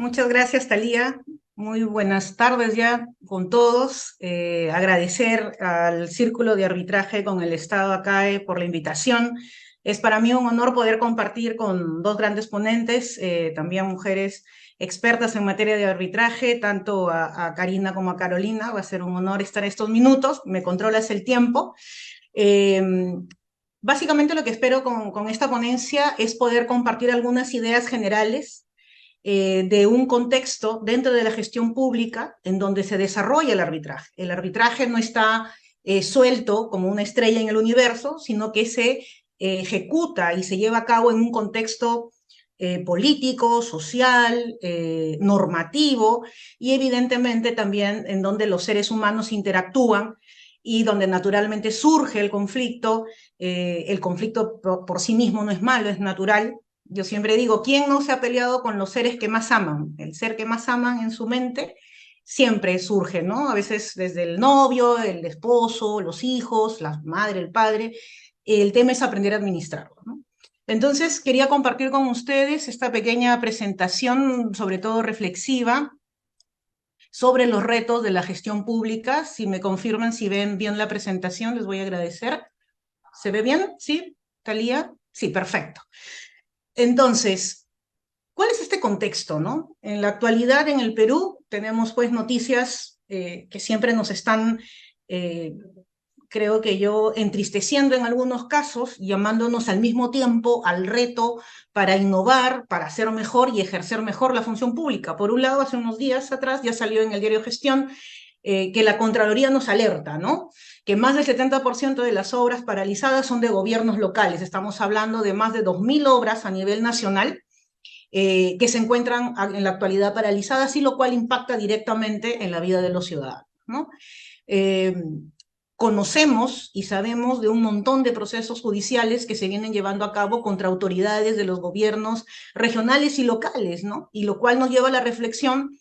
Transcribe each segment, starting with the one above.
Muchas gracias, Thalía. Muy buenas tardes ya con todos. Agradecer al Círculo de Arbitraje con el Estado ACAE por la invitación. Es para mí un honor poder compartir con dos grandes ponentes, también mujeres expertas en materia de arbitraje, tanto a Karina como a Carolina. Va a ser un honor estar estos minutos. Me controlas el tiempo. Eh, Básicamente lo que espero con esta ponencia es poder compartir algunas ideas generales de un contexto dentro de la gestión pública en donde se desarrolla el arbitraje. El arbitraje no está suelto como una estrella en el universo, sino que se ejecuta y se lleva a cabo en un contexto político, social, normativo y evidentemente también en donde los seres humanos interactúan y donde naturalmente surge el conflicto. El conflicto por sí mismo no es malo, es natural. Yo siempre digo, ¿quién no se ha peleado con los seres que más aman? El ser que más aman en su mente siempre surge, ¿no? A veces desde el novio, el esposo, los hijos, la madre, el padre. El tema es aprender a administrarlo, ¿no? Entonces, quería compartir con ustedes esta pequeña presentación, sobre todo reflexiva, sobre los retos de la gestión pública. Si me confirman, si ven bien la presentación, les voy a agradecer. ¿Se ve bien? ¿Sí? ¿Talía? Sí, perfecto. Entonces, ¿cuál es este contexto, no? En la actualidad en el Perú tenemos pues noticias que siempre nos están, eh, creo que yo, entristeciendo en algunos casos, llamándonos al mismo tiempo al reto para innovar, para hacer mejor y ejercer mejor la función pública. Por un lado, hace unos días atrás ya salió en el diario Gestión que la Contraloría nos alerta, ¿no? Que más del 70% de las obras paralizadas son de gobiernos locales. Estamos hablando de más de 2.000 obras a nivel nacional que se encuentran en la actualidad paralizadas y lo cual impacta directamente en la vida de los ciudadanos, ¿no? Eh, Conocemos y sabemos de un montón de procesos judiciales que se vienen llevando a cabo contra autoridades de los gobiernos regionales y locales, ¿no? Y lo cual nos lleva a la reflexión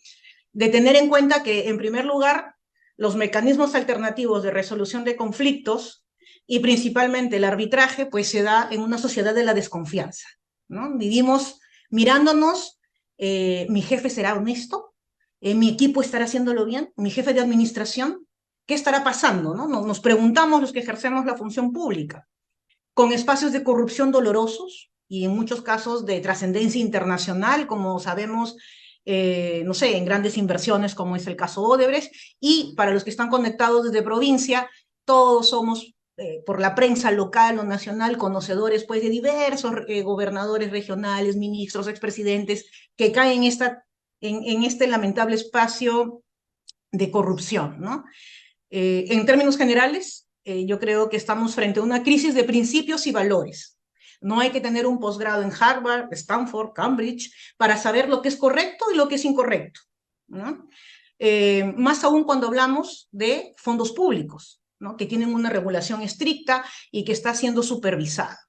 de tener en cuenta que, en primer lugar, los mecanismos alternativos de resolución de conflictos y principalmente el arbitraje, pues se da en una sociedad de la desconfianza, ¿no? Vivimos mirándonos, mi jefe será honesto, mi equipo estará haciéndolo bien, mi jefe de administración, ¿qué estará pasando? ¿No? Nos preguntamos los que ejercemos la función pública, con espacios de corrupción dolorosos y en muchos casos de trascendencia internacional, como sabemos, no sé, en grandes inversiones como es el caso Odebrecht, y para los que están conectados desde provincia, todos somos por la prensa local o nacional, conocedores pues de diversos gobernadores regionales, ministros, expresidentes, que caen en este lamentable espacio de corrupción, ¿no? En términos generales, yo creo que estamos frente a una crisis de principios y valores. No hay que tener un posgrado en Harvard, Stanford, Cambridge para saber lo que es correcto y lo que es incorrecto, ¿no? Más aún cuando hablamos de fondos públicos, ¿no? Que tienen una regulación estricta y que está siendo supervisada.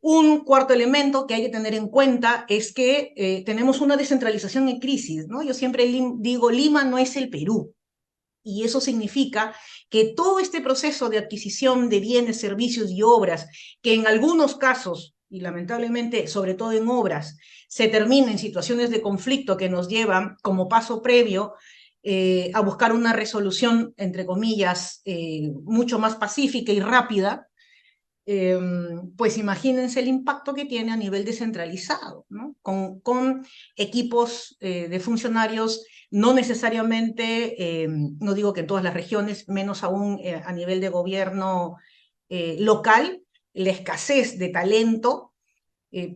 Un cuarto elemento que hay que tener en cuenta es que tenemos una descentralización en crisis, ¿no? Yo siempre digo, Lima no es el Perú, y eso significa que todo este proceso de adquisición de bienes, servicios y obras, que en algunos casos, y lamentablemente sobre todo en obras, se termina en situaciones de conflicto que nos llevan como paso previo a buscar una resolución, entre comillas, mucho más pacífica y rápida, eh, pues imagínense el impacto que tiene a nivel descentralizado, ¿no? Con equipos de funcionarios, no necesariamente, no digo que en todas las regiones, menos aún a nivel de gobierno local, la escasez de talento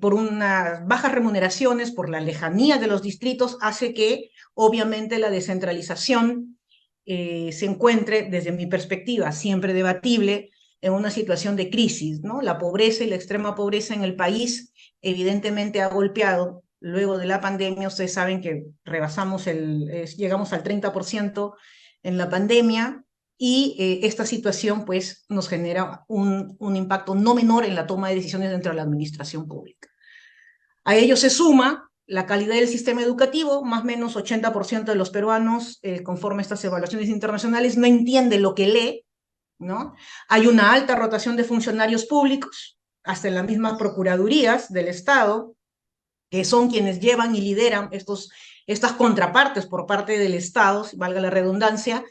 por unas bajas remuneraciones, por la lejanía de los distritos, hace que obviamente la descentralización se encuentre, desde mi perspectiva, siempre debatible, en una situación de crisis, ¿no? La pobreza y la extrema pobreza en el país evidentemente ha golpeado. Luego de la pandemia, ustedes saben que llegamos al 30% en la pandemia, y esta situación pues nos genera un impacto no menor en la toma de decisiones dentro de la administración pública. A ello se suma la calidad del sistema educativo. Más o menos 80% de los peruanos, conforme a estas evaluaciones internacionales, no entiende lo que lee, ¿no? Hay una alta rotación de funcionarios públicos, hasta en las mismas procuradurías del Estado, que son quienes llevan y lideran estas contrapartes por parte del Estado, si valga la redundancia,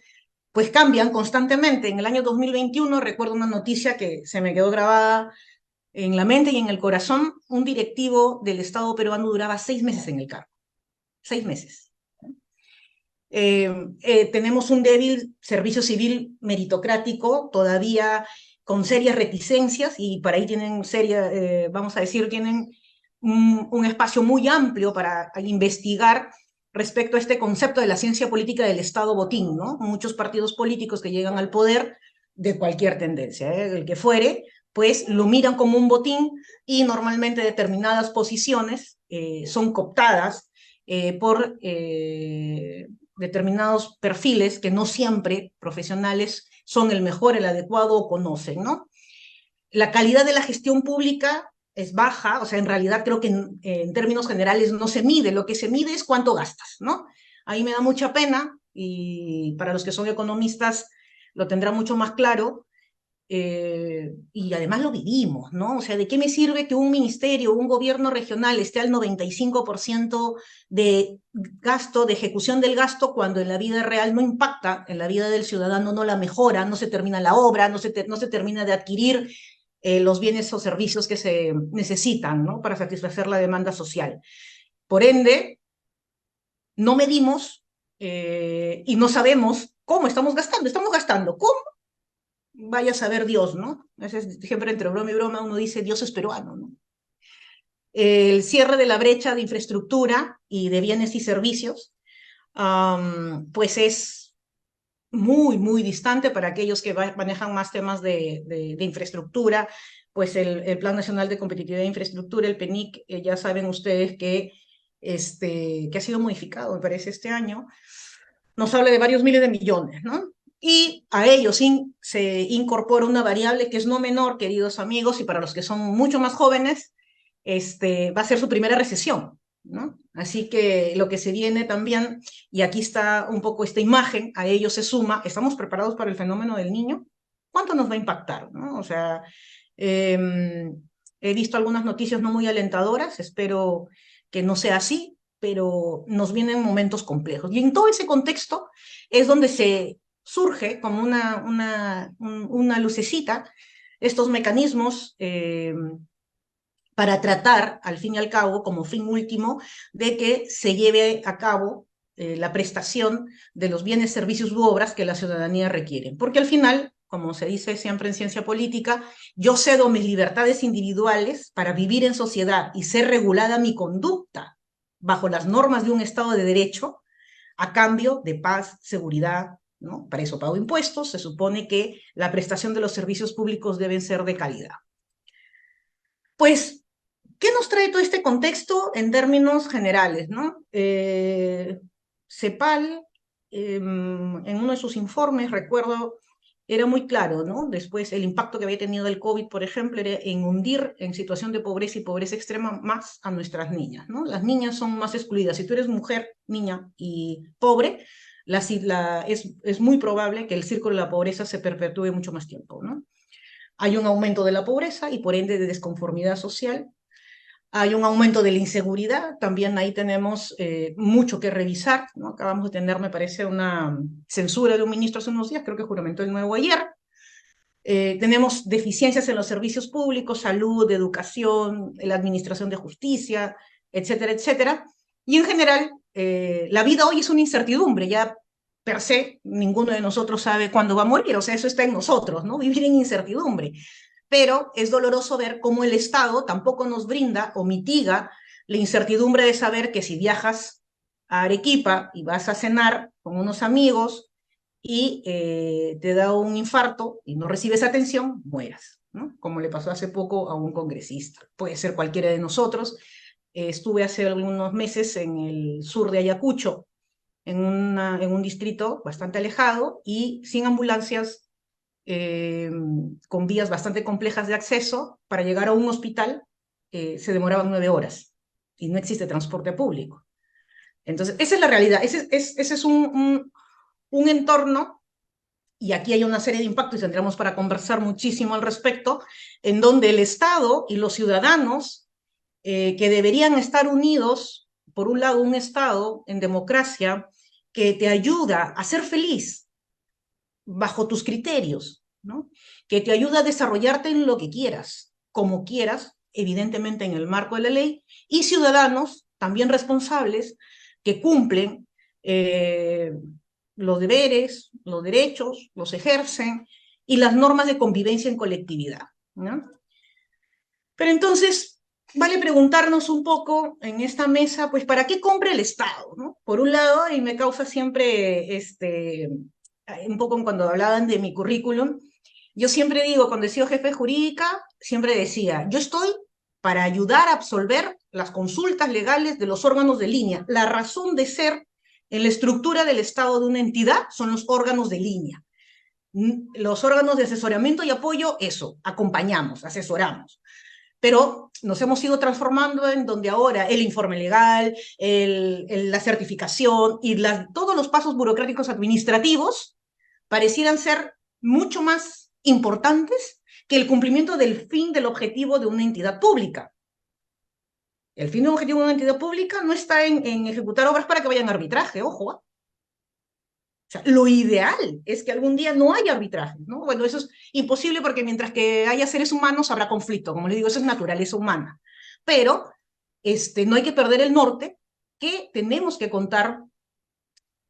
pues cambian constantemente. En el año 2021 recuerdo una noticia que se me quedó grabada en la mente y en el corazón. Un directivo del Estado peruano duraba 6 meses en el cargo, 6 meses. Tenemos un débil servicio civil meritocrático, todavía con serias reticencias, y para ahí tienen vamos a decir, tienen un espacio muy amplio para investigar respecto a este concepto de la ciencia política del Estado botín, ¿no? Muchos partidos políticos que llegan al poder, de cualquier tendencia, el que fuere, pues lo miran como un botín, y normalmente determinadas posiciones son cooptadas por determinados perfiles que no siempre profesionales son el mejor, el adecuado o conocen, ¿no? La calidad de la gestión pública es baja, o sea, en realidad creo que en términos generales no se mide, lo que se mide es cuánto gastas, ¿no? Ahí me da mucha pena, y para los que son economistas lo tendrán mucho más claro, y además lo vivimos, ¿no? O sea, ¿de qué me sirve que un ministerio o un gobierno regional esté al 95% de gasto, de ejecución del gasto, cuando en la vida real no impacta en la vida del ciudadano, no la mejora, no se termina la obra, no se termina de adquirir los bienes o servicios que se necesitan, ¿no? Para satisfacer la demanda social? Por ende, no medimos y no sabemos cómo estamos gastando. Estamos gastando. ¿Cómo? Vaya a saber Dios, ¿no? Siempre entre broma y broma uno dice Dios es peruano, ¿no? El cierre de la brecha de infraestructura y de bienes y servicios, pues es muy, muy distante para aquellos que manejan más temas de infraestructura. Pues el Plan Nacional de Competitividad de Infraestructura, el PNIC, ya saben ustedes que ha sido modificado, me parece, este año, nos habla de varios miles de millones, ¿no? Y a ellos se incorpora una variable que es no menor, queridos amigos, y para los que son mucho más jóvenes, va a ser su primera recesión, ¿no? Así que lo que se viene también, y aquí está un poco esta imagen, a ello se suma, ¿estamos preparados para el fenómeno del niño? ¿Cuánto nos va a impactar, ¿no? O sea, he visto algunas noticias no muy alentadoras, espero que no sea así, pero nos vienen momentos complejos. Y en todo ese contexto es donde se surge como una lucecita estos mecanismos para tratar, al fin y al cabo, como fin último, de que se lleve a cabo la prestación de los bienes, servicios u obras que la ciudadanía requiere. Porque al final, como se dice siempre en ciencia política, yo cedo mis libertades individuales para vivir en sociedad y ser regulada mi conducta bajo las normas de un Estado de Derecho, a cambio de paz, seguridad, ¿no? Para eso pago impuestos, se supone que la prestación de los servicios públicos deben ser de calidad. Pues, ¿qué nos trae todo este contexto en términos generales, ¿no? CEPAL, en uno de sus informes, recuerdo, era muy claro, ¿no? Después, el impacto que había tenido el COVID, por ejemplo, era en hundir en situación de pobreza y pobreza extrema más a nuestras niñas, ¿no? Las niñas son más excluidas. Si tú eres mujer, niña y pobre, es muy probable que el círculo de la pobreza se perpetúe mucho más tiempo, ¿no? Hay un aumento de la pobreza y por ende de desconformidad social. Hay un aumento de la inseguridad, también ahí tenemos mucho que revisar, ¿no? Acabamos de tener, me parece, una censura de un ministro hace unos días, creo que juramentó el nuevo ayer. Tenemos deficiencias en los servicios públicos, salud, educación, la administración de justicia, etcétera, etcétera. Y en general, la vida hoy es una incertidumbre, ya per se, ninguno de nosotros sabe cuándo va a morir, o sea, eso está en nosotros, ¿no? Vivir en incertidumbre. Pero es doloroso ver cómo el Estado tampoco nos brinda o mitiga la incertidumbre de saber que si viajas a Arequipa y vas a cenar con unos amigos y te da un infarto y no recibes atención, mueras, ¿no? Como le pasó hace poco a un congresista. Puede ser cualquiera de nosotros. Estuve hace algunos meses en el sur de Ayacucho, en un distrito bastante alejado y sin ambulancias, con vías bastante complejas de acceso. Para llegar a un hospital se demoraban 9 horas y no existe transporte público. Entonces, esa es la realidad, ese es un entorno, y aquí hay una serie de impactos y tendremos para conversar muchísimo al respecto, en donde el Estado y los ciudadanos que deberían estar unidos, por un lado, un Estado en democracia que te ayuda a ser feliz bajo tus criterios, ¿no? Que te ayuda a desarrollarte en lo que quieras, como quieras, evidentemente en el marco de la ley, y ciudadanos también responsables que cumplen los deberes, los derechos, los ejercen, y las normas de convivencia en colectividad, ¿no? Pero entonces, vale preguntarnos un poco en esta mesa, pues, ¿para qué compra el Estado? ¿No? Por un lado, y me causa siempre, un poco cuando hablaban de mi currículum, yo siempre digo, cuando he sido jefe jurídica, siempre decía, yo estoy para ayudar a absolver las consultas legales de los órganos de línea. La razón de ser en la estructura del Estado de una entidad son los órganos de línea. Los órganos de asesoramiento y apoyo, eso, acompañamos, asesoramos, pero nos hemos ido transformando en donde ahora el informe legal, la certificación y todos los pasos burocráticos administrativos parecieran ser mucho más importantes que el cumplimiento del fin del objetivo de una entidad pública. El fin del objetivo de una entidad pública no está en ejecutar obras para que vayan a arbitraje, ojo. O sea, lo ideal es que algún día no haya arbitraje, ¿no? Bueno, eso es imposible porque mientras que haya seres humanos habrá conflicto, como les digo, eso es naturaleza humana. Pero no hay que perder el norte, que tenemos que contar,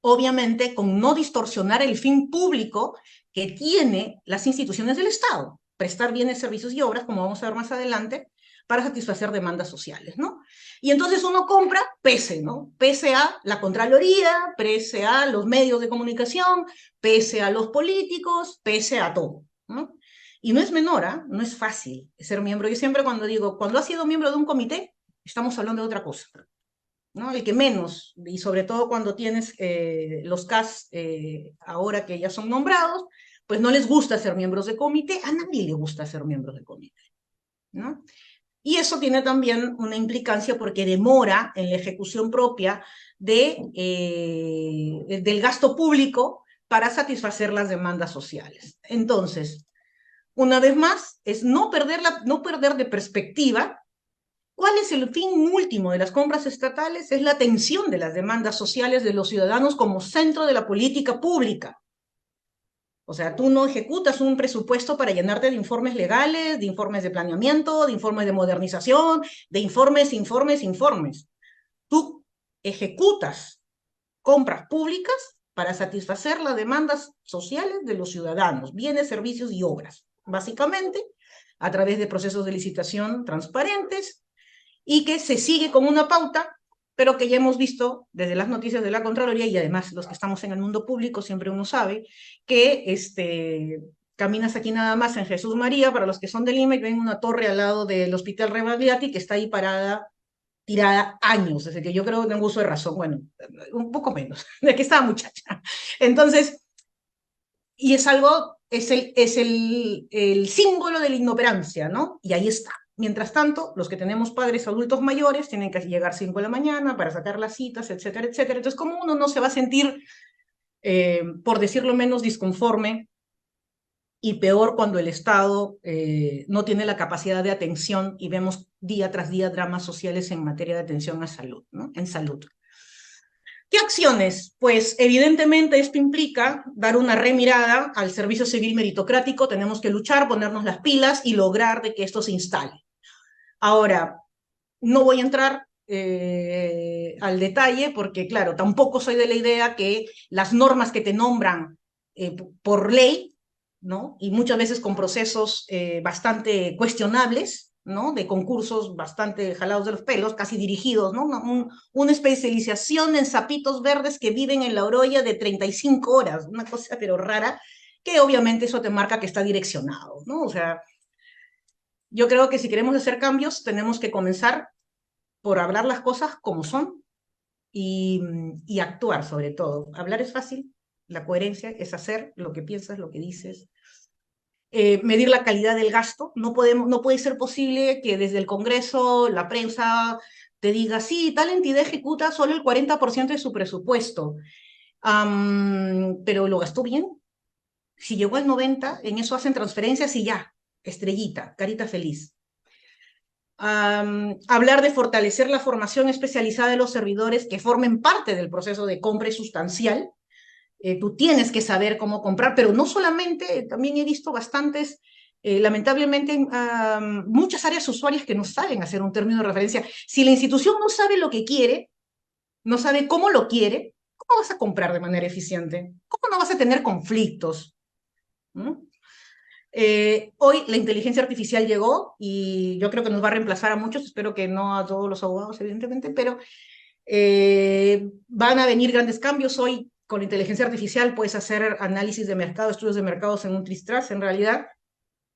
obviamente, con no distorsionar el fin público que tiene las instituciones del Estado, prestar bienes, servicios y obras, como vamos a ver más adelante, para satisfacer demandas sociales, ¿no? Y entonces uno compra pese, ¿no? Pese a la Contraloría, pese a los medios de comunicación, pese a los políticos, pese a todo, ¿no? Y no es menor, ¿eh? No es fácil ser miembro. Yo siempre cuando digo, cuando has sido miembro de un comité, estamos hablando de otra cosa, ¿no? El que menos, y sobre todo cuando tienes los CAS ahora que ya son nombrados, pues no les gusta ser miembros de comité, a nadie le gusta ser miembros de comité, ¿no? Y eso tiene también una implicancia porque demora en la ejecución propia del gasto público para satisfacer las demandas sociales. Entonces, una vez más, es no perder de perspectiva cuál es el fin último de las compras estatales. Es la atención de las demandas sociales de los ciudadanos como centro de la política pública. O sea, tú no ejecutas un presupuesto para llenarte de informes legales, de informes de planeamiento, de informes de modernización, de informes. Tú ejecutas compras públicas para satisfacer las demandas sociales de los ciudadanos, bienes, servicios y obras, básicamente a través de procesos de licitación transparentes y que se sigue con una pauta, pero que ya hemos visto desde las noticias de la Contraloría, y además los que estamos en el mundo público, siempre uno sabe que caminas aquí nada más en Jesús María, para los que son de Lima, y ven una torre al lado del Hospital Rebagliati que está ahí parada, tirada años, desde que yo creo que tengo uso de razón, bueno, un poco menos, de que estaba muchacha. Entonces, y es algo, el símbolo de la inoperancia, ¿no? Y ahí está. Mientras tanto, los que tenemos padres adultos mayores tienen que llegar 5 de la mañana para sacar las citas, etcétera, etcétera. Entonces, ¿cómo uno no se va a sentir, por decirlo menos, disconforme? Y peor cuando el Estado no tiene la capacidad de atención y vemos día tras día dramas sociales en materia de atención a salud, ¿no? En salud. ¿Qué acciones? Pues evidentemente esto implica dar una remirada al servicio civil meritocrático. Tenemos que luchar, ponernos las pilas y lograr de que esto se instale. Ahora, no voy a entrar al detalle porque, claro, tampoco soy de la idea que las normas que te nombran por ley, ¿no? Y muchas veces con procesos bastante cuestionables, ¿no? De concursos bastante jalados de los pelos, casi dirigidos, ¿no? Una especialización en sapitos verdes que viven en la orolla de 35 horas, una cosa pero rara, que obviamente eso te marca que está direccionado, ¿no? O sea, yo creo que si queremos hacer cambios, tenemos que comenzar por hablar las cosas como son y actuar sobre todo. Hablar es fácil, la coherencia es hacer lo que piensas, lo que dices. Medir la calidad del gasto. No puede ser posible que desde el Congreso, la prensa te diga, sí, tal entidad ejecuta solo el 40% de su presupuesto, pero lo gastó bien. Si llegó al 90%, en eso hacen transferencias y ya, estrellita, carita feliz. hablar de fortalecer la formación especializada de los servidores que formen parte del proceso de compra sustancial. Tú tienes que saber cómo comprar, pero no solamente, también he visto bastantes, lamentablemente, muchas áreas usuarias que no saben hacer un término de referencia. Si la institución no sabe lo que quiere, no sabe cómo lo quiere, ¿cómo vas a comprar de manera eficiente? ¿Cómo no vas a tener conflictos? ¿Mm? Hoy la inteligencia artificial llegó y yo creo que nos va a reemplazar a muchos, espero que no a todos los abogados, evidentemente, pero van a venir grandes cambios. Hoy con la inteligencia artificial puedes hacer análisis de mercado, estudios de mercados en un tristras. En realidad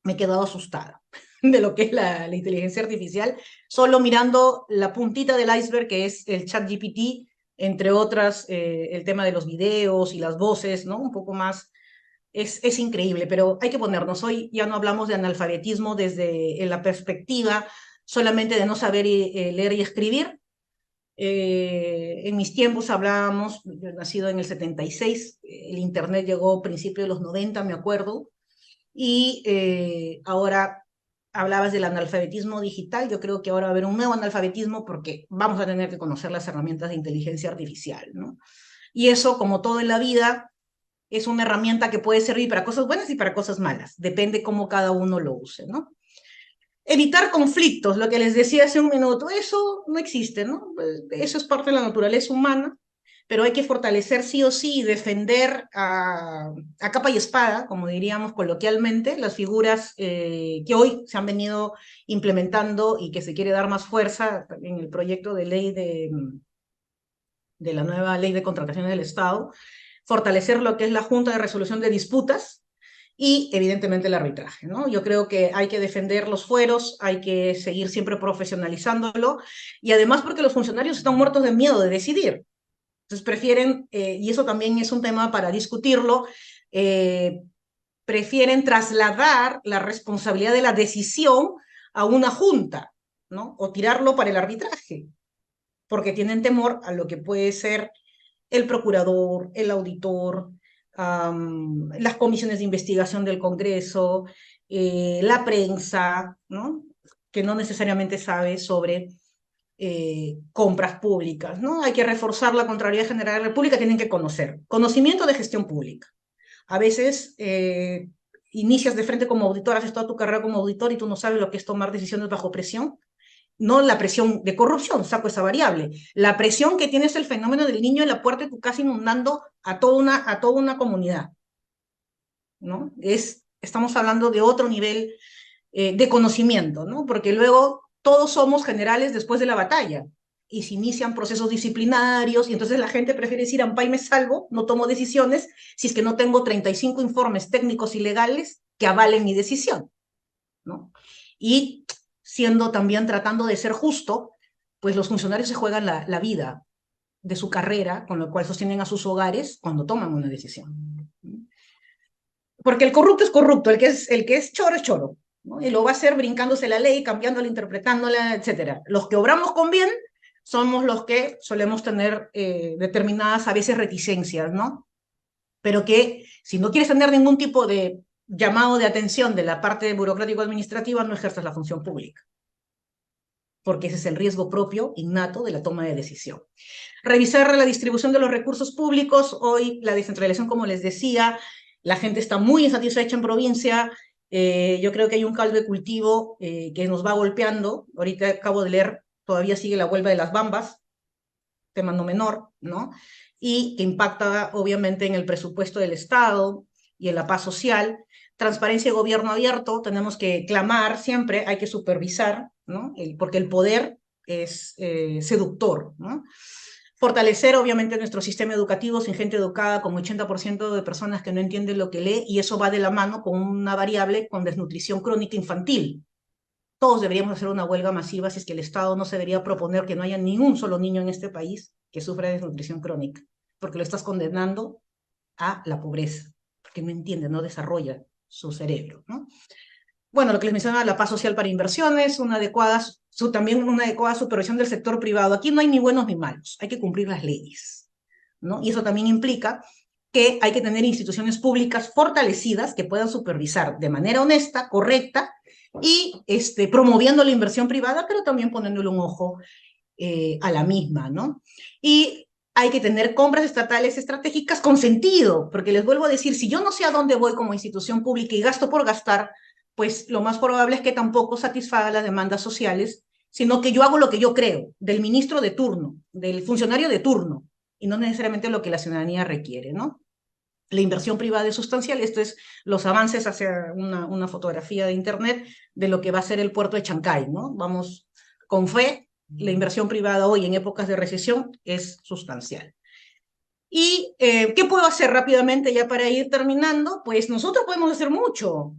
me he quedado asustada de lo que es la inteligencia artificial, solo mirando la puntita del iceberg que es el chat GPT, entre otras, el tema de los videos y las voces, ¿no? Un poco más es increíble, pero hay que ponernos. Hoy ya no hablamos de analfabetismo desde la perspectiva solamente de no saber leer y escribir. En mis tiempos hablábamos, yo he nacido en el 76, el Internet llegó a principios de los 90, me acuerdo, y ahora hablabas del analfabetismo digital. Yo creo que ahora va a haber un nuevo analfabetismo porque vamos a tener que conocer las herramientas de inteligencia artificial, ¿no? Y eso, como todo en la vida, es una herramienta que puede servir para cosas buenas y para cosas malas. Depende cómo cada uno lo use, ¿no? Evitar conflictos, lo que les decía hace un minuto, eso no existe, ¿no? Eso es parte de la naturaleza humana, pero hay que fortalecer sí o sí y defender a capa y espada, como diríamos coloquialmente, las figuras que hoy se han venido implementando y que se quiere dar más fuerza en el proyecto de ley de la nueva ley de contrataciones del Estado, fortalecer lo que es la Junta de Resolución de Disputas y evidentemente el arbitraje, ¿no? Yo creo que hay que defender los fueros, hay que seguir siempre profesionalizándolo y además porque los funcionarios están muertos de miedo de decidir. Entonces prefieren, y eso también es un tema para discutirlo, prefieren trasladar la responsabilidad de la decisión a una junta, ¿no? O tirarlo para el arbitraje, porque tienen temor a lo que puede ser el procurador, el auditor, las comisiones de investigación del Congreso, la prensa, ¿no? Que no necesariamente sabe sobre compras públicas, ¿no? Hay que reforzar la Contraloría General de la República, tienen que conocer. Conocimiento de gestión pública. A veces inicias de frente como auditor, haces toda tu carrera como auditor y tú no sabes lo que es tomar decisiones bajo presión. No la presión de corrupción, saco esa variable. La presión que tienes el fenómeno del niño en la puerta de tu casa inundando a toda una comunidad, ¿no? Estamos hablando de otro nivel de conocimiento, ¿no? Porque luego todos somos generales después de la batalla y se inician procesos disciplinarios y entonces la gente prefiere decir ampay me salvo, no tomo decisiones si es que no tengo 35 informes técnicos y legales que avalen mi decisión, ¿no? Y siendo también tratando de ser justo, pues los funcionarios se juegan la vida de su carrera, con lo cual sostienen a sus hogares cuando toman una decisión. Porque el corrupto es corrupto, el que es choro, ¿no? Y lo va a hacer brincándose la ley, cambiándola, interpretándola, etc. Los que obramos con bien somos los que solemos tener determinadas a veces reticencias, ¿no? Pero que si no quieres tener ningún tipo de llamado de atención de la parte burocrático-administrativa, no ejerzas la función pública, porque ese es el riesgo propio, innato, de la toma de decisión. Revisar la distribución de los recursos públicos. Hoy la descentralización, como les decía, la gente está muy insatisfecha en provincia. Yo creo que hay un caldo de cultivo que nos va golpeando. Ahorita acabo de leer, todavía sigue la huelga de las bambas, tema no menor, ¿no? Y que impacta obviamente en el presupuesto del Estado y en la paz social. Transparencia y gobierno abierto, tenemos que clamar siempre, hay que supervisar, ¿no? Porque el poder es seductor, ¿no? Fortalecer obviamente nuestro sistema educativo sin gente educada, con 80% de personas que no entienden lo que lee, y eso va de la mano con una variable con desnutrición crónica infantil. Todos deberíamos hacer una huelga masiva si es que el Estado no se debería proponer que no haya ni un solo niño en este país que sufra de desnutrición crónica, porque lo estás condenando a la pobreza, porque no entiende, no desarrolla su cerebro, ¿no? Bueno, lo que les mencionaba, la paz social para inversiones, también una adecuada supervisión del sector privado. Aquí no hay ni buenos ni malos, hay que cumplir las leyes, ¿no? Y eso también implica que hay que tener instituciones públicas fortalecidas que puedan supervisar de manera honesta, correcta, y promoviendo la inversión privada, pero también poniéndole un ojo a la misma, ¿no? Y hay que tener compras estatales estratégicas con sentido, porque les vuelvo a decir, si yo no sé a dónde voy como institución pública y gasto por gastar, pues lo más probable es que tampoco satisfaga las demandas sociales, sino que yo hago lo que yo creo, del ministro de turno, del funcionario de turno, y no necesariamente lo que la ciudadanía requiere, ¿no? La inversión privada es sustancial. Esto es los avances hacia una fotografía de Internet de lo que va a ser el puerto de Chancay, ¿no? Vamos con fe, la inversión privada hoy en épocas de recesión es sustancial. ¿Y qué puedo hacer rápidamente ya para ir terminando? Pues nosotros podemos hacer mucho,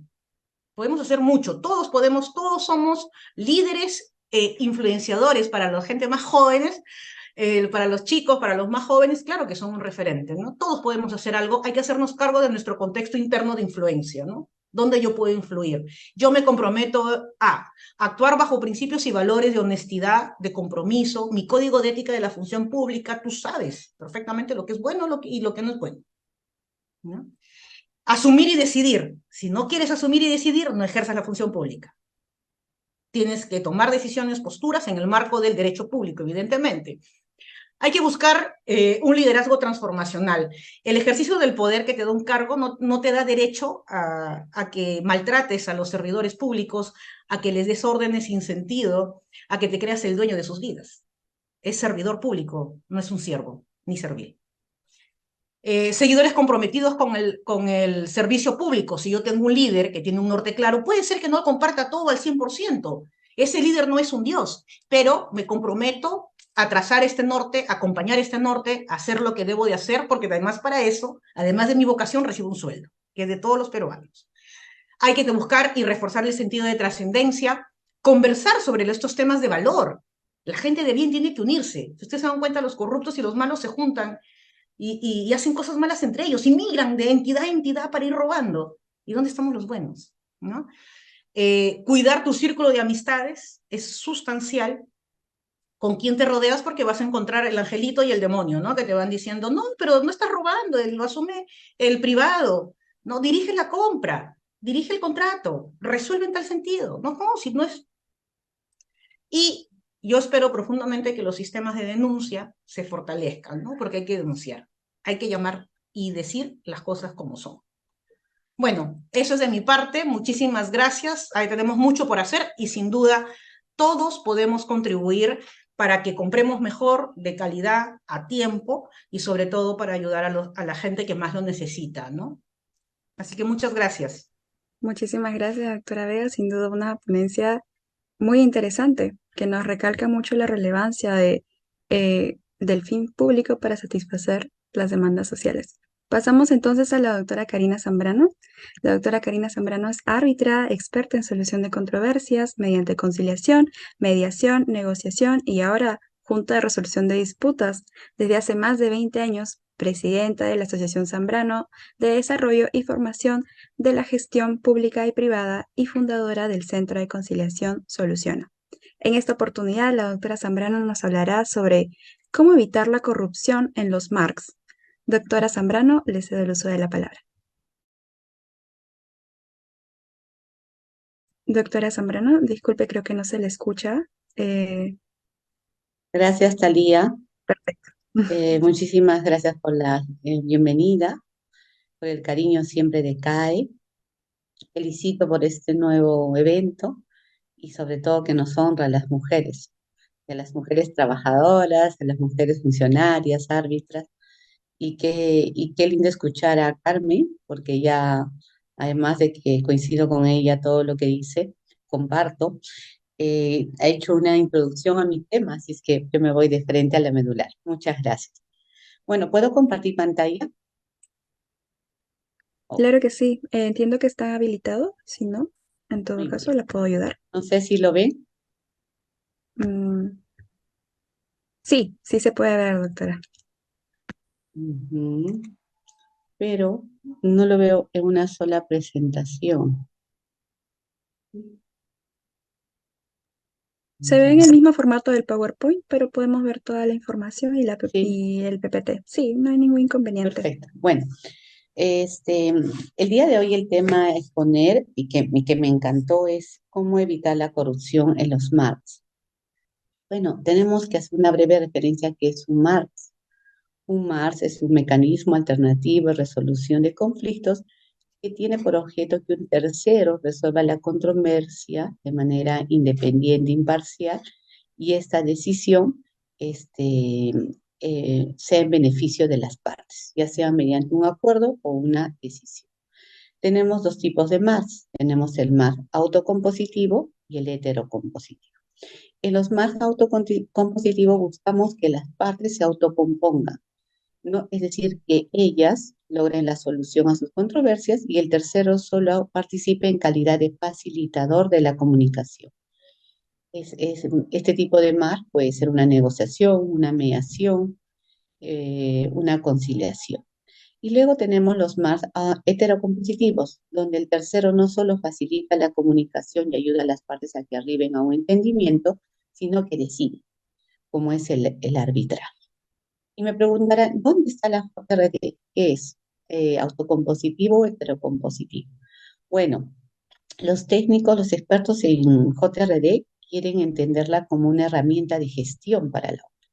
todos somos líderes influenciadores para la gente más jóvenes, para los chicos, para los más jóvenes, claro que son un referente, ¿no? Todos podemos hacer algo, hay que hacernos cargo de nuestro contexto interno de influencia, ¿no? ¿Dónde yo puedo influir? Yo me comprometo a actuar bajo principios y valores de honestidad, de compromiso, mi código de ética de la función pública, tú sabes perfectamente lo que es bueno y lo que no es bueno, ¿no? Asumir y decidir. Si no quieres asumir y decidir, no ejerzas la función pública. Tienes que tomar decisiones, posturas en el marco del derecho público, evidentemente. Hay que buscar un liderazgo transformacional. El ejercicio del poder que te da un cargo no te da derecho a que maltrates a los servidores públicos, a que les des órdenes sin sentido, a que te creas el dueño de sus vidas. Es servidor público, no es un siervo, ni servil. Seguidores comprometidos con el servicio público. Si yo tengo un líder que tiene un norte claro, puede ser que no comparta todo al 100%. Ese líder no es un dios, pero me comprometo a trazar este norte, a acompañar este norte, a hacer lo que debo de hacer, porque además para eso, además de mi vocación, recibo un sueldo, que es de todos los peruanos. Hay que buscar y reforzar el sentido de trascendencia, conversar sobre estos temas de valor. La gente de bien tiene que unirse. Si ustedes se dan cuenta, los corruptos y los malos se juntan y hacen cosas malas entre ellos, y migran de entidad a entidad para ir robando. ¿Y dónde estamos los buenos? ¿No? Cuidar tu círculo de amistades es sustancial. Con quién te rodeas, porque vas a encontrar el angelito y el demonio, ¿no? Que te van diciendo, no, pero no estás robando, lo asume el privado, no, dirige la compra, dirige el contrato, resuelve en tal sentido, no, no, si no es. Y yo espero profundamente que los sistemas de denuncia se fortalezcan, ¿no? Porque hay que denunciar, hay que llamar y decir las cosas como son. Bueno, eso es de mi parte. Muchísimas gracias. Ahí tenemos mucho por hacer y sin duda todos podemos contribuir para que compremos mejor, de calidad, a tiempo y sobre todo para ayudar a la gente que más lo necesita, ¿no? Así que muchas gracias. Muchísimas gracias, doctora Vega. Sin duda una ponencia muy interesante que nos recalca mucho la relevancia del fin público para satisfacer las demandas sociales. Pasamos entonces a la doctora Karina Zambrano. La doctora Karina Zambrano es árbitra, experta en solución de controversias mediante conciliación, mediación, negociación y ahora Junta de Resolución de Disputas. Desde hace más de 20 años, presidenta de la Asociación Zambrano de Desarrollo y Formación de la Gestión Pública y Privada y fundadora del Centro de Conciliación Soluciona. En esta oportunidad, la doctora Zambrano nos hablará sobre cómo evitar la corrupción en los MARCs. Doctora Zambrano, le cedo el uso de la palabra. Doctora Zambrano, disculpe, creo que no se le escucha. Gracias, Talía. Perfecto. Muchísimas gracias por la bienvenida, por el cariño siempre de CAE. Felicito por este nuevo evento y sobre todo que nos honra a las mujeres trabajadoras, a las mujeres funcionarias, árbitras. Y qué lindo escuchar a Carmen, porque ya, además de que coincido con ella todo lo que dice, comparto, ha hecho una introducción a mi tema, así es que yo me voy de frente a la medular. Muchas gracias. Bueno, ¿puedo compartir pantalla? Oh, Claro que sí. Entiendo que está habilitado. Si no, en todo muy caso, bien. la puedo ayudar. No sé si lo ven. Mm, sí, sí se puede ver, doctora. Ujú. Pero no lo veo en una sola presentación. Se Vamos ve a en ver. el mismo formato del PowerPoint, pero podemos ver toda la información y Sí, y el PPT. Sí, no hay ningún inconveniente. perfecto. Bueno. Este, el día de hoy el tema a exponer y que me encantó es cómo evitar la corrupción en los MARCs. Bueno, tenemos que hacer una breve referencia a qué es un MARC. Un MARC es un mecanismo alternativo de resolución de conflictos que tiene por objeto que un tercero resuelva la controversia de manera independiente e imparcial y esta decisión sea en beneficio de las partes, ya sea mediante un acuerdo o una decisión. Tenemos dos tipos de MARCs. Tenemos el MARC autocompositivo y el heterocompositivo. En los MARCs autocompositivos buscamos que las partes se autocompongan, ¿no? Es decir, que ellas logren la solución a sus controversias y el tercero solo participe en calidad de facilitador de la comunicación. Este tipo de MAR puede ser una negociación, una mediación, una conciliación. Y luego tenemos los MAR heterocompositivos, donde el tercero no solo facilita la comunicación y ayuda a las partes a que arriben a un entendimiento, sino que decide, como es el arbitraje. Y me preguntarán, ¿dónde está la JRD? ¿Qué es? ¿Autocompositivo o heterocompositivo? Bueno, los técnicos, los expertos en JRD quieren entenderla como una herramienta de gestión para la obra,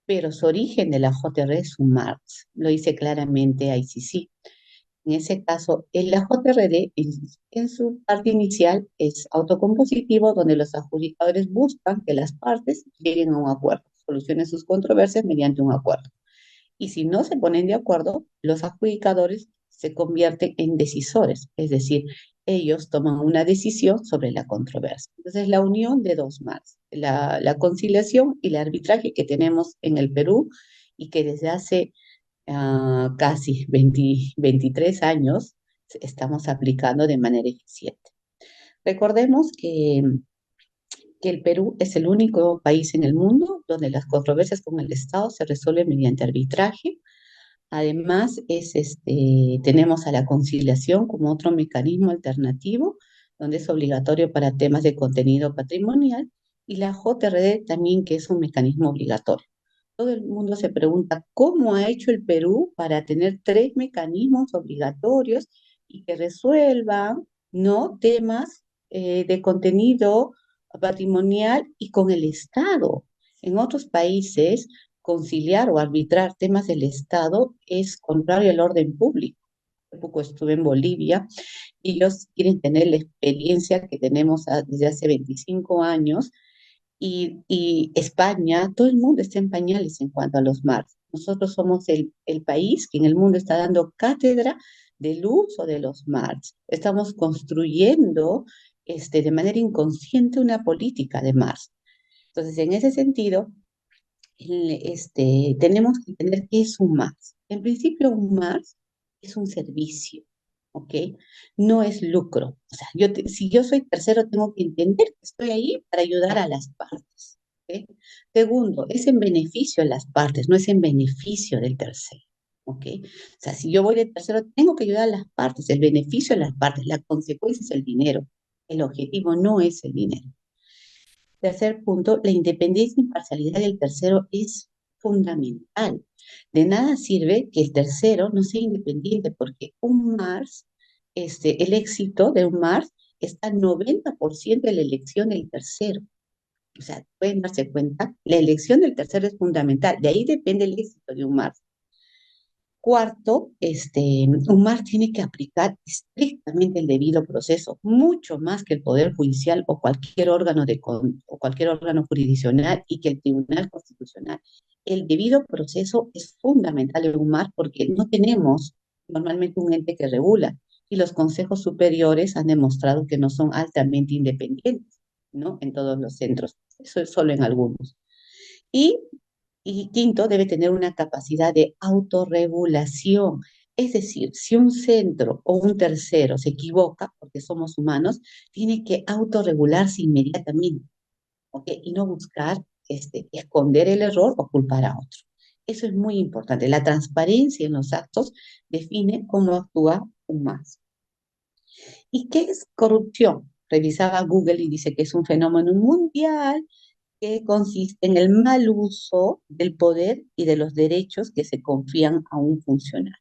pero su origen de la JRD es un Marx, lo dice claramente ICC. En ese caso, en la JRD, en su parte inicial, es autocompositivo, donde los adjudicadores buscan que las partes lleguen a un acuerdo, solucionen sus controversias mediante un acuerdo. Y si no se ponen de acuerdo, los adjudicadores se convierten en decisores, es decir, ellos toman una decisión sobre la controversia. Entonces, la unión de dos más, la conciliación y el arbitraje que tenemos en el Perú y que desde hace casi 23 años estamos aplicando de manera eficiente. Recordemos que el Perú es el único país en el mundo donde las controversias con el Estado se resuelven mediante arbitraje. Además, tenemos a la conciliación como otro mecanismo alternativo, donde es obligatorio para temas de contenido patrimonial, y la JRD también, que es un mecanismo obligatorio. Todo el mundo se pregunta cómo ha hecho el Perú para tener tres mecanismos obligatorios y que resuelvan, ¿no?, temas de contenido patrimonial y con el Estado. En otros países, conciliar o arbitrar temas del Estado es contrario al orden público. Hace poco estuve en Bolivia y ellos quieren tener la experiencia que tenemos desde hace 25 años y España, todo el mundo está en pañales en cuanto a los MARCs. Nosotros somos el país que en el mundo está dando cátedra del uso de los MARCs. Estamos construyendo de manera inconsciente una política de MARCs. Entonces, en ese sentido, tenemos que entender qué es un MARCs. En principio, un MARCs es un servicio, ¿ok? No es lucro. O sea, si yo soy tercero, tengo que entender que estoy ahí para ayudar a las partes, ¿ok? Segundo, es en beneficio de las partes, no es en beneficio del tercero, ¿ok? O sea, si yo voy de tercero, tengo que ayudar a las partes, el beneficio de las partes, la consecuencia es el dinero. El objetivo no es el dinero. Tercer punto, la independencia e imparcialidad del tercero es fundamental. De nada sirve que el tercero no sea independiente, porque un Mars, el éxito de un Mars está al 90% de la elección del tercero. O sea, pueden darse cuenta, la elección del tercero es fundamental, de ahí depende el éxito de un Mars. Cuarto, un MAR tiene que aplicar estrictamente el debido proceso, mucho más que el Poder Judicial o o cualquier órgano jurisdiccional y que el Tribunal Constitucional. El debido proceso es fundamental en un MAR porque no tenemos normalmente un ente que regula y los consejos superiores han demostrado que no son altamente independientes, ¿no? En todos los centros, eso es solo en algunos. Y y quinto, debe tener una capacidad de autorregulación. Es decir, si un centro o un tercero se equivoca, porque somos humanos, tiene que autorregularse inmediatamente, ¿ok? Y no buscar esconder el error o culpar a otro. Eso es muy importante. La transparencia en los actos define cómo actúa un MAS. ¿Y qué es corrupción? Revisaba Google y dice que es un fenómeno mundial que consiste en el mal uso del poder y de los derechos que se confían a un funcionario.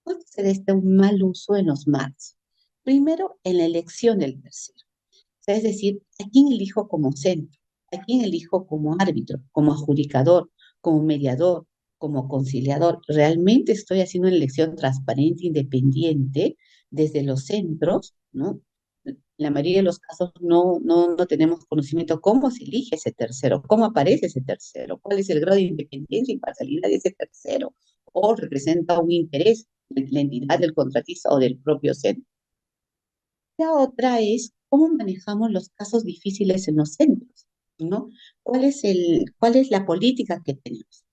¿Cuándo se da este un mal uso en los MARCs? Primero, en la elección del tercero. O sea, es decir, ¿a quién elijo como centro? ¿A quién elijo como árbitro, como adjudicador, como mediador, como conciliador? ¿Realmente estoy haciendo una elección transparente, independiente desde los centros, ¿no? En la mayoría de los casos no tenemos conocimiento cómo se elige ese tercero, cómo aparece ese tercero, cuál es el grado de independencia y imparcialidad de ese tercero, o representa un interés de la entidad del contratista o del propio centro. La otra es cómo manejamos los casos difíciles en los centros, ¿no? ¿Cuál es la política que tenemos?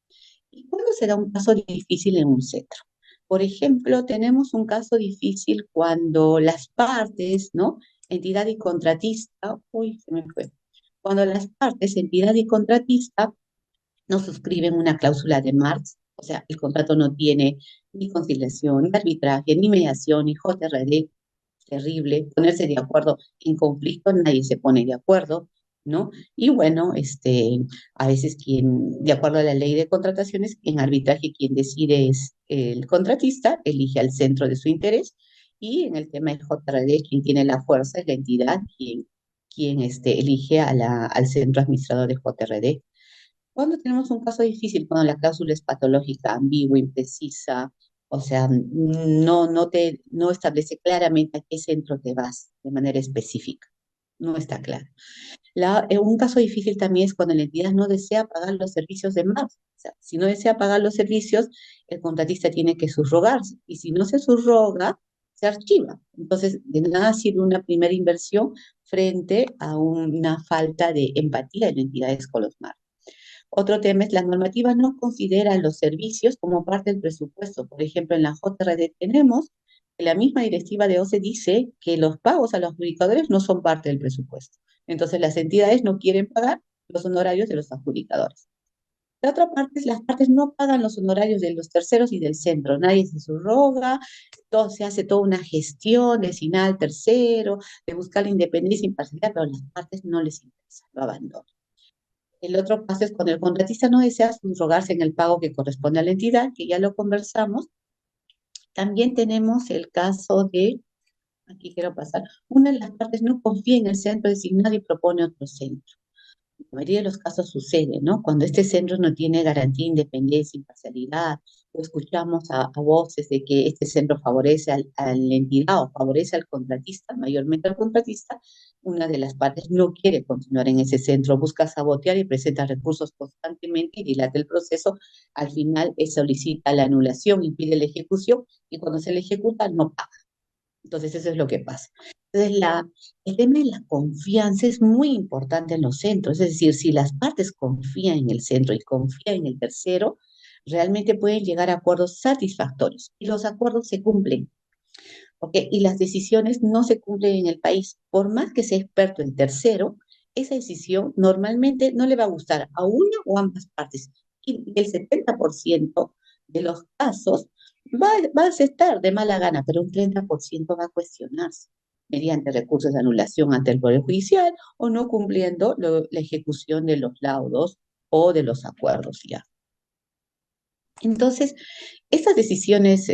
¿Y cuándo se da un caso difícil en un centro? Por ejemplo, tenemos un caso difícil cuando las partes, ¿no? Entidad y contratista, uy, se me fue. Cuando las partes, entidad y contratista, no suscriben una cláusula de Marx, o sea, el contrato no tiene ni conciliación, ni arbitraje, ni mediación, ni JRD, terrible, ponerse de acuerdo en conflicto, nadie se pone de acuerdo, ¿no? Y bueno, a veces de acuerdo a la ley de contrataciones, en arbitraje quien decide es el contratista, elige al centro de su interés, y en el tema del JRD, quien tiene la fuerza es la entidad, quien elige al centro administrador de JRD. Cuando tenemos un caso difícil, cuando la cláusula es patológica, ambigua, imprecisa, o sea, no establece claramente a qué centro te vas de manera específica. No está claro. Un caso difícil también es cuando la entidad no desea pagar los servicios de más. O sea, si no desea pagar los servicios, el contratista tiene que subrogarse. Y si no se subroga, se archiva. Entonces, de nada sirve una primera inversión frente a una falta de empatía de las entidades con los MAR. Otro tema es la normativa no considera los servicios como parte del presupuesto. Por ejemplo, en la JRD tenemos que la misma directiva de OCE dice que los pagos a los adjudicadores no son parte del presupuesto. Entonces, las entidades no quieren pagar los honorarios de los adjudicadores. La otra parte es las partes no pagan los honorarios de los terceros y del centro. Nadie se subroga, se hace toda una gestión de designar al tercero, de buscar la independencia e imparcialidad, pero a las partes no les interesa, lo abandonan. El otro paso es cuando el contratista no desea subrogarse en el pago que corresponde a la entidad, que ya lo conversamos. También tenemos el caso de, aquí quiero pasar, una de las partes no confía en el centro designado y propone otro centro. En la mayoría de los casos sucede, ¿no? Cuando este centro no tiene garantía de independencia, imparcialidad, o escuchamos a voces de que este centro favorece a la entidad o favorece al contratista, mayormente al contratista, una de las partes no quiere continuar en ese centro, busca sabotear y presenta recursos constantemente y dilata el proceso. Al final solicita la anulación, impide la ejecución y cuando se le ejecuta no paga. Entonces eso es lo que pasa. Entonces el tema de la confianza es muy importante en los centros, es decir, si las partes confían en el centro y confían en el tercero, realmente pueden llegar a acuerdos satisfactorios y los acuerdos se cumplen, ¿ok? Y las decisiones no se cumplen en el país. Por más que sea experto en tercero, esa decisión normalmente no le va a gustar a una o ambas partes. Y el 70% de los casos va a aceptar de mala gana, pero un 30% va a cuestionarse mediante recursos de anulación ante el Poder Judicial o no cumpliendo la ejecución de los laudos o de los acuerdos ya. Entonces, estas decisiones,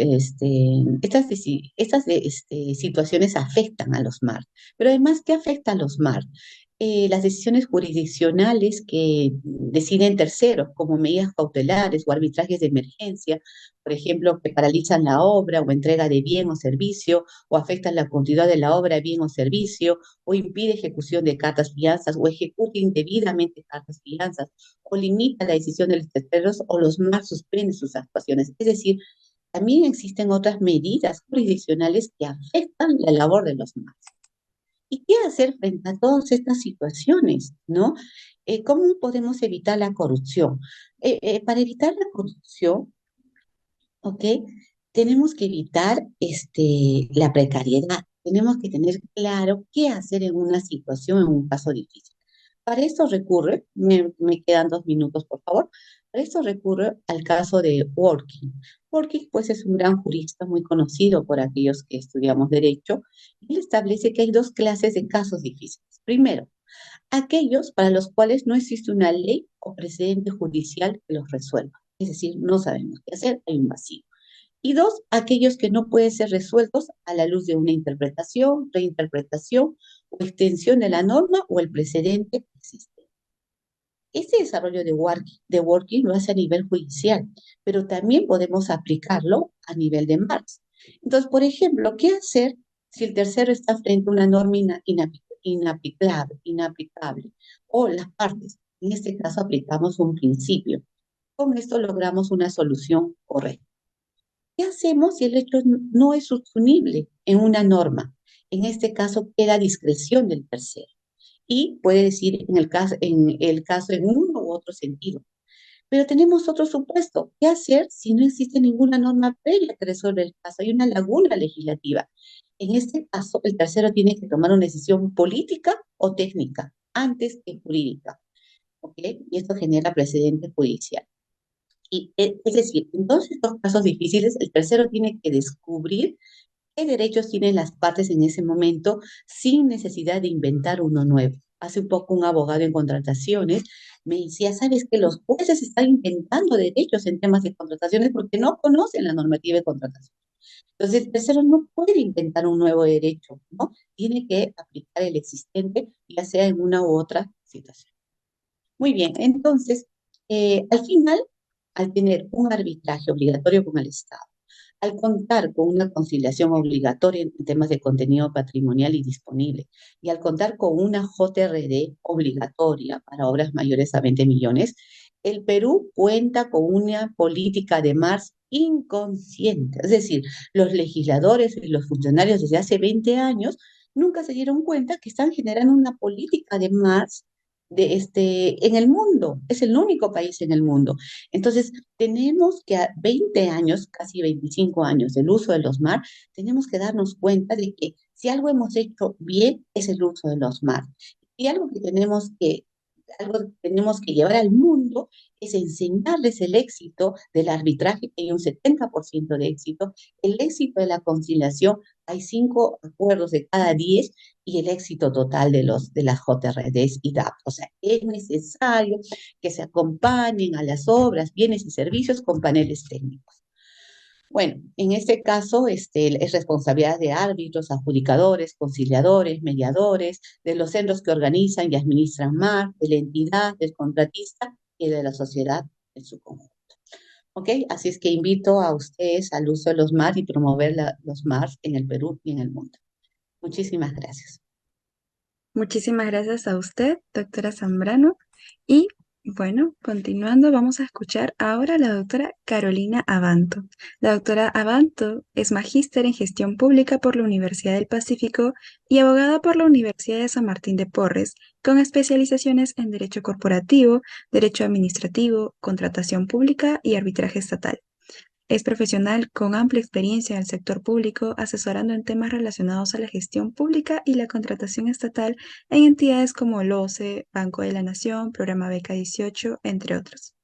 situaciones afectan a los MAR, pero además, ¿qué afecta a los MAR? Las decisiones jurisdiccionales que deciden terceros, como medidas cautelares o arbitrajes de emergencia, por ejemplo, que paralizan la obra o entrega de bien o servicio, o afectan la continuidad de la obra, bien o servicio, o impide ejecución de cartas fianzas, o ejecuta indebidamente cartas fianzas, o limita la decisión de los terceros, o los MAR suspenden sus actuaciones. Es decir, también existen otras medidas jurisdiccionales que afectan la labor de los MAR. ¿Y qué hacer frente a todas estas situaciones, no? ¿Cómo podemos evitar la corrupción? Para evitar la corrupción, ¿ok? Tenemos que evitar la precariedad. Tenemos que tener claro qué hacer en una situación, en un caso difícil. Para esto recurre, me quedan 2 minutos, por favor. Para esto recurre al caso de Working. Working, pues, es un gran jurista muy conocido por aquellos que estudiamos derecho. Él establece que hay 2 clases de casos difíciles. Primero, aquellos para los cuales no existe una ley o precedente judicial que los resuelva. Es decir, no sabemos qué hacer, hay un vacío. Y dos, aquellos que no pueden ser resueltos a la luz de una interpretación, reinterpretación o extensión de la norma o el precedente existente. Este desarrollo de working lo hace a nivel judicial, pero también podemos aplicarlo a nivel de Marx. Entonces, por ejemplo, ¿qué hacer si el tercero está frente a una norma inaplicable o las partes? En este caso aplicamos un principio. Con esto logramos una solución correcta. ¿Qué hacemos si el hecho no es sostenible en una norma? En este caso queda a discreción del tercero y puede decir en el caso en uno u otro sentido. Pero tenemos otro supuesto. ¿Qué hacer si no existe ninguna norma previa que resuelva el caso? Hay una laguna legislativa. En este caso, el tercero tiene que tomar una decisión política o técnica antes que jurídica. ¿Ok? Y esto genera precedente judicial. Es decir, en todos estos casos difíciles, el tercero tiene que descubrir qué derechos tienen las partes en ese momento sin necesidad de inventar uno nuevo. Hace un poco un abogado en contrataciones me decía, ¿sabes que los jueces están inventando derechos en temas de contrataciones porque no conocen la normativa de contratación? Entonces, el tercero no puede inventar un nuevo derecho, ¿no? Tiene que aplicar el existente, ya sea en una u otra situación. Muy bien, entonces, al final, al tener un arbitraje obligatorio con el Estado, al contar con una conciliación obligatoria en temas de contenido patrimonial y disponible, y al contar con una JRD obligatoria para obras mayores a 20 millones, el Perú cuenta con una política de MARS inconsciente. Es decir, los legisladores y los funcionarios desde hace 20 años nunca se dieron cuenta que están generando una política de MARS en el mundo. Es el único país en el mundo. Entonces, tenemos que a 20 años, casi 25 años del uso de los MAR, tenemos que darnos cuenta de que si algo hemos hecho bien es el uso de los MAR. Y algo que tenemos que llevar al mundo es enseñarles el éxito del arbitraje, que hay un 70% de éxito, el éxito de la conciliación, hay 5 acuerdos de cada 10 y el éxito total de las JRDs y DAP. O sea, es necesario que se acompañen a las obras, bienes y servicios con paneles técnicos. Bueno, en este caso es responsabilidad de árbitros, adjudicadores, conciliadores, mediadores, de los centros que organizan y administran MAR, de la entidad, del contratista y de la sociedad en su conjunto. ¿Ok? Así es que invito a ustedes al uso de los MAR y promover los MAR en el Perú y en el mundo. Muchísimas gracias. Muchísimas gracias a usted, doctora Zambrano. Y bueno, continuando, vamos a escuchar ahora a la doctora Carolina Abanto. La doctora Abanto es magíster en gestión pública por la Universidad del Pacífico y abogada por la Universidad de San Martín de Porres, con especializaciones en Derecho Corporativo, Derecho Administrativo, Contratación Pública y Arbitraje Estatal. Es profesional con amplia experiencia en el sector público, asesorando en temas relacionados a la gestión pública y la contratación estatal en entidades como el OCE, Banco de la Nación, Programa Beca 18, entre otros.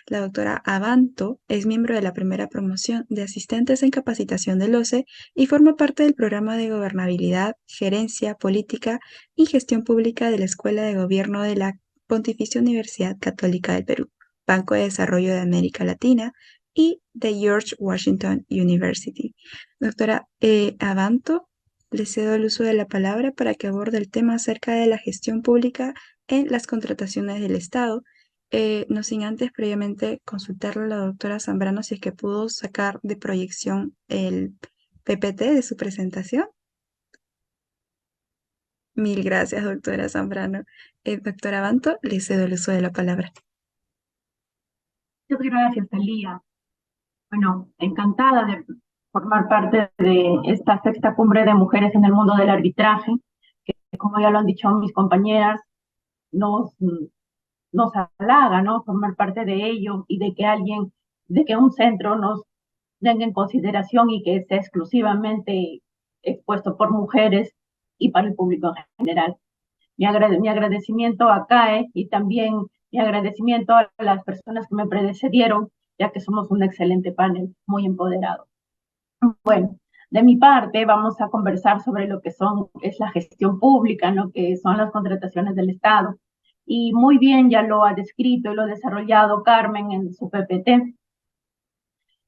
La doctora Abanto es miembro de la primera promoción de asistentes en capacitación del OCE y forma parte del programa de gobernabilidad, gerencia, política y gestión pública de la Escuela de Gobierno de la Pontificia Universidad Católica del Perú, Banco de Desarrollo de América Latina y de George Washington University. Doctora Abanto, le cedo el uso de la palabra para que aborde el tema acerca de la gestión pública en las contrataciones del Estado, no sin antes previamente consultarle a la doctora Zambrano si es que pudo sacar de proyección el PPT de su presentación. Mil gracias, doctora Zambrano. Doctora Abanto, le cedo el uso de la palabra. Muchas gracias, Talía. Bueno, encantada de formar parte de esta sexta cumbre de mujeres en el mundo del arbitraje, que como ya lo han dicho mis compañeras, nos halaga, ¿no? Formar parte de ello y de que un centro nos tenga en consideración y que esté exclusivamente expuesto por mujeres y para el público en general. Mi agradecimiento a CAE y también mi agradecimiento a las personas que me precedieron, ya que somos un excelente panel, muy empoderado. Bueno, de mi parte vamos a conversar sobre lo que es la gestión pública, lo que son las contrataciones del Estado. Y muy bien ya lo ha descrito y lo ha desarrollado Carmen en su PPT.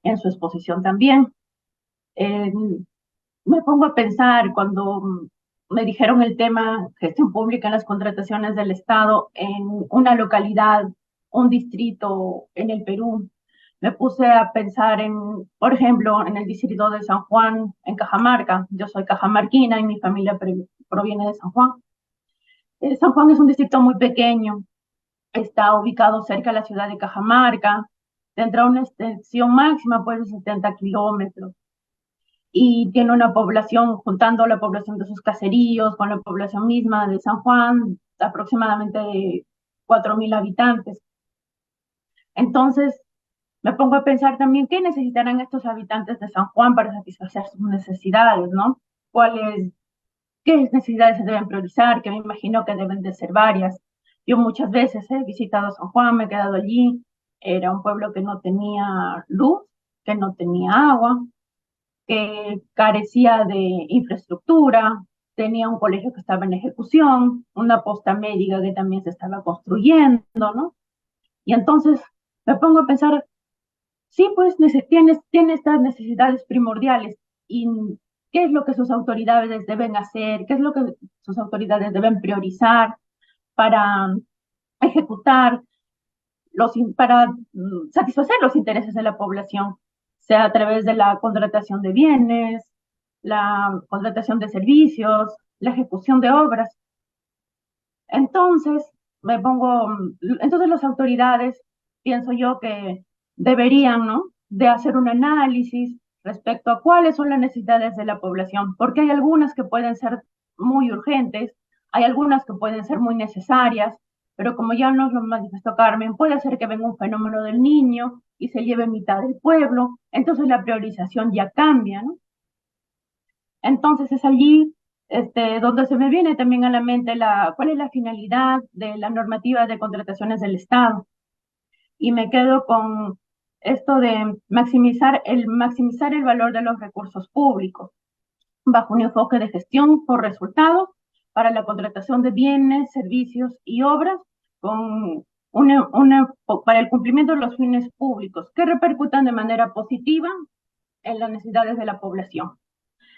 en su exposición también. Me pongo a pensar cuando me dijeron el tema gestión pública en las contrataciones del Estado en una localidad, un distrito en el Perú. Me puse a pensar en, por ejemplo, en el distrito de San Juan, en Cajamarca. Yo soy cajamarquina y mi familia proviene de San Juan. San Juan es un distrito muy pequeño, está ubicado cerca de la ciudad de Cajamarca, tendrá una extensión máxima pues, de 70 kilómetros y tiene una población, juntando la población de sus caseríos con la población misma de San Juan, aproximadamente de 4.000 habitantes. Entonces, me pongo a pensar también qué necesitarán estos habitantes de San Juan para satisfacer sus necesidades, ¿no? ¿Qué necesidades se deben priorizar? Que me imagino que deben de ser varias. Yo muchas veces he visitado San Juan, me he quedado allí. Era un pueblo que no tenía luz, que no tenía agua, que carecía de infraestructura, tenía un colegio que estaba en ejecución, una posta médica que también se estaba construyendo, ¿no? Y entonces me pongo a pensar, sí, pues tiene estas necesidades primordiales y qué es lo que sus autoridades deben hacer, qué es lo que sus autoridades deben priorizar para ejecutar, para satisfacer los intereses de la población, sea a través de la contratación de bienes, la contratación de servicios, la ejecución de obras. Entonces, entonces las autoridades, pienso yo que deberían, ¿no? De hacer un análisis respecto a cuáles son las necesidades de la población, porque hay algunas que pueden ser muy urgentes, hay algunas que pueden ser muy necesarias, pero como ya nos lo manifestó Carmen, puede ser que venga un fenómeno del niño y se lleve mitad del pueblo, entonces la priorización ya cambia, ¿no? Entonces es allí donde se me viene también a la mente cuál es la finalidad de la normativa de contrataciones del Estado. Y me quedo con esto de maximizar el valor de los recursos públicos bajo un enfoque de gestión por resultados para la contratación de bienes, servicios y obras con para el cumplimiento de los fines públicos que repercutan de manera positiva en las necesidades de la población.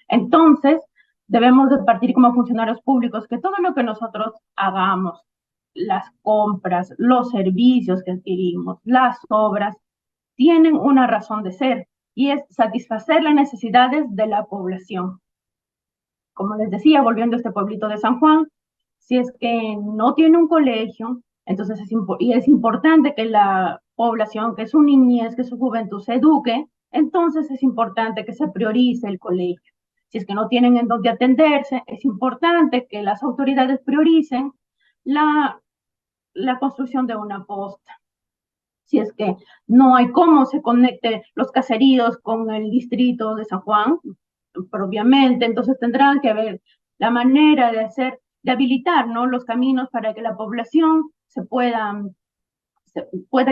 Entonces, debemos de partir como funcionarios públicos que todo lo que nosotros hagamos, las compras, los servicios que adquirimos, las obras, tienen una razón de ser y es satisfacer las necesidades de la población. Como les decía, volviendo a este pueblito de San Juan, si es que no tiene un colegio, entonces es importante que la población, que su niñez, que su juventud se eduque, entonces es importante que se priorice el colegio. Si es que no tienen en dónde atenderse, es importante que las autoridades prioricen la construcción de una posta. Si es que no hay cómo se conecte los caseríos con el distrito de San Juan, propiamente, entonces tendrán que ver la manera de habilitar, ¿no? Los caminos para que la población pueda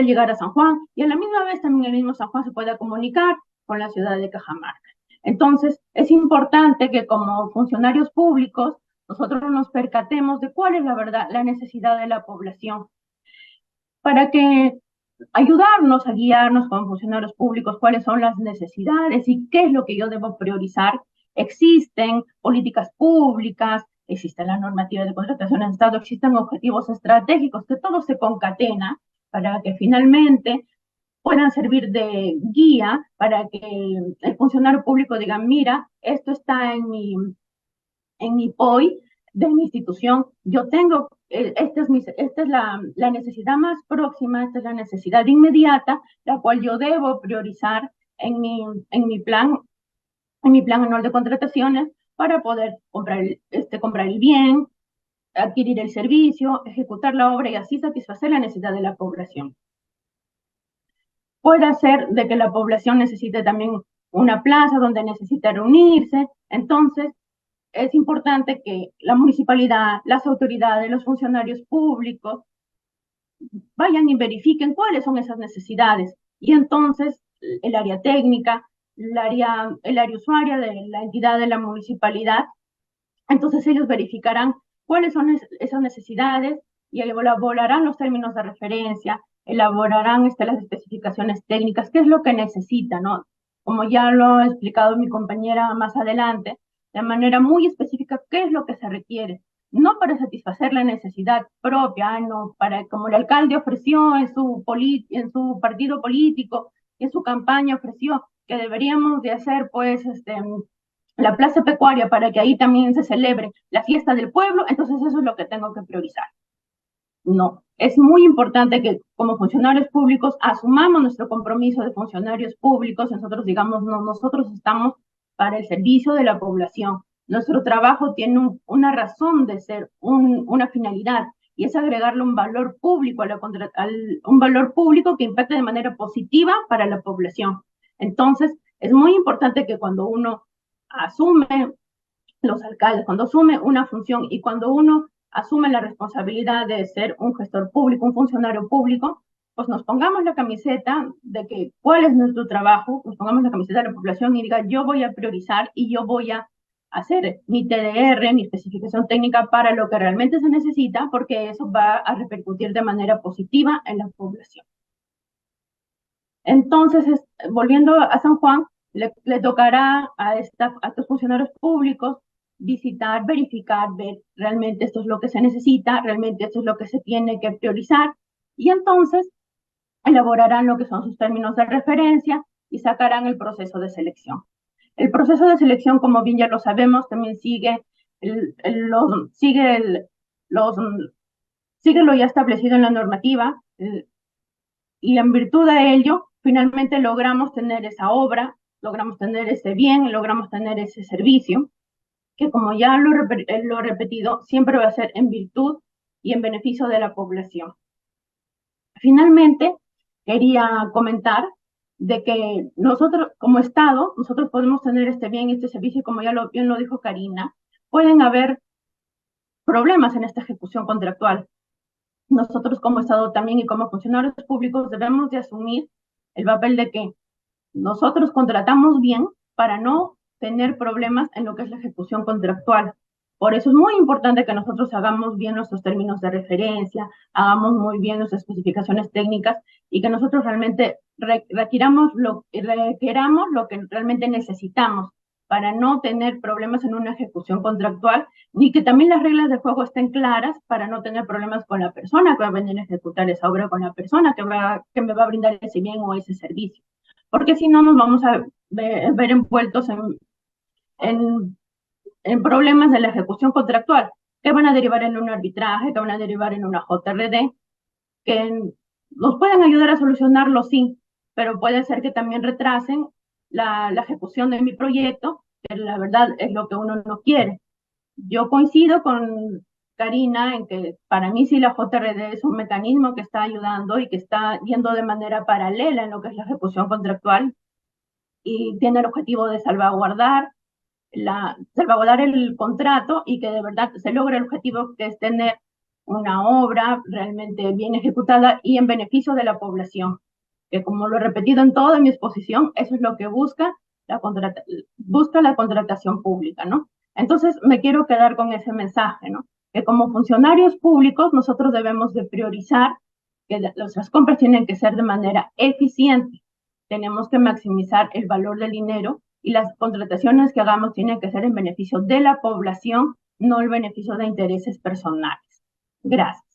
llegar a San Juan y a la misma vez también el mismo San Juan se pueda comunicar con la ciudad de Cajamarca. Entonces, es importante que como funcionarios públicos nosotros nos percatemos de cuál es la verdad, la necesidad de la población, para que ayudarnos a guiarnos como funcionarios públicos cuáles son las necesidades y qué es lo que yo debo priorizar. Existen políticas públicas, existe la normativa de contratación en Estado, existen objetivos estratégicos que todo se concatena para que finalmente puedan servir de guía para que el funcionario público diga, mira, esto está en mi POI de mi institución, yo tengo, esta es la necesidad más próxima, esta es la necesidad inmediata, la cual yo debo priorizar en mi plan anual de contrataciones para poder comprar el bien, adquirir el servicio, ejecutar la obra y así satisfacer la necesidad de la población. Puede ser de que la población necesite también una plaza donde necesite reunirse, entonces es importante que la municipalidad, las autoridades, los funcionarios públicos vayan y verifiquen cuáles son esas necesidades. Y entonces el área técnica, el área usuaria de la entidad de la municipalidad, entonces ellos verificarán cuáles son esas necesidades y elaborarán los términos de referencia, elaborarán las especificaciones técnicas, qué es lo que necesita, ¿no? Como ya lo ha explicado mi compañera más adelante, de manera muy específica, qué es lo que se requiere, no para satisfacer la necesidad propia, no para, como el alcalde ofreció en su partido político, en su campaña ofreció que deberíamos de hacer, pues, la plaza pecuaria para que ahí también se celebre la fiesta del pueblo, entonces eso es lo que tengo que priorizar. No, es muy importante que como funcionarios públicos asumamos nuestro compromiso de funcionarios públicos. Nosotros digamos, no, nosotros estamos para el servicio de la población. Nuestro trabajo tiene una razón de ser, una finalidad, y es agregarle un valor público un valor público que impacte de manera positiva para la población. Entonces, es muy importante que cuando uno asume, los alcaldes, cuando asume una función y cuando uno asume la responsabilidad de ser un gestor público, un funcionario público, pues nos pongamos la camiseta de que cuál es nuestro trabajo, nos pongamos la camiseta de la población y diga, yo voy a priorizar y yo voy a hacer mi TDR, mi especificación técnica para lo que realmente se necesita, porque eso va a repercutir de manera positiva en la población. Entonces, volviendo a San Juan, le tocará a estos funcionarios públicos visitar, verificar, ver realmente esto es lo que se necesita, realmente esto es lo que se tiene que priorizar, y entonces elaborarán lo que son sus términos de referencia y sacarán el proceso de selección. El proceso de selección, como bien ya lo sabemos, también sigue lo ya establecido en la normativa, y en virtud de ello, finalmente logramos tener esa obra, logramos tener ese bien, logramos tener ese servicio, que como ya lo he repetido, siempre va a ser en virtud y en beneficio de la población. Finalmente, quería comentar de que nosotros, como Estado, nosotros podemos tener este bien y este servicio, y como ya bien lo dijo Karina, pueden haber problemas en esta ejecución contractual. Nosotros como Estado también y como funcionarios públicos debemos de asumir el papel de que nosotros contratamos bien para no tener problemas en lo que es la ejecución contractual. Por eso es muy importante que nosotros hagamos bien nuestros términos de referencia, hagamos muy bien nuestras especificaciones técnicas y que nosotros realmente requeramos lo que realmente necesitamos para no tener problemas en una ejecución contractual, ni que también las reglas de juego estén claras para no tener problemas con la persona que va a venir a ejecutar esa obra, con la persona que me va a brindar ese bien o ese servicio. Porque si no nos vamos a ver envueltos en problemas de la ejecución contractual, que van a derivar en un arbitraje, que van a derivar en una JRD, que nos pueden ayudar a solucionarlo, sí, pero puede ser que también retrasen la ejecución de mi proyecto, que la verdad es lo que uno no quiere. Yo coincido con Karina en que para mí sí la JRD es un mecanismo que está ayudando y que está yendo de manera paralela en lo que es la ejecución contractual y tiene el objetivo de salvaguardar el contrato y que de verdad se logre el objetivo que es tener una obra realmente bien ejecutada y en beneficio de la población, que como lo he repetido en toda mi exposición, eso es lo que busca la contratación pública, ¿no? Entonces me quiero quedar con ese mensaje, ¿no? Que como funcionarios públicos nosotros debemos de priorizar que nuestras compras tienen que ser de manera eficiente, tenemos que maximizar el valor del dinero y las contrataciones que hagamos tienen que ser en beneficio de la población, no el beneficio de intereses personales. Gracias.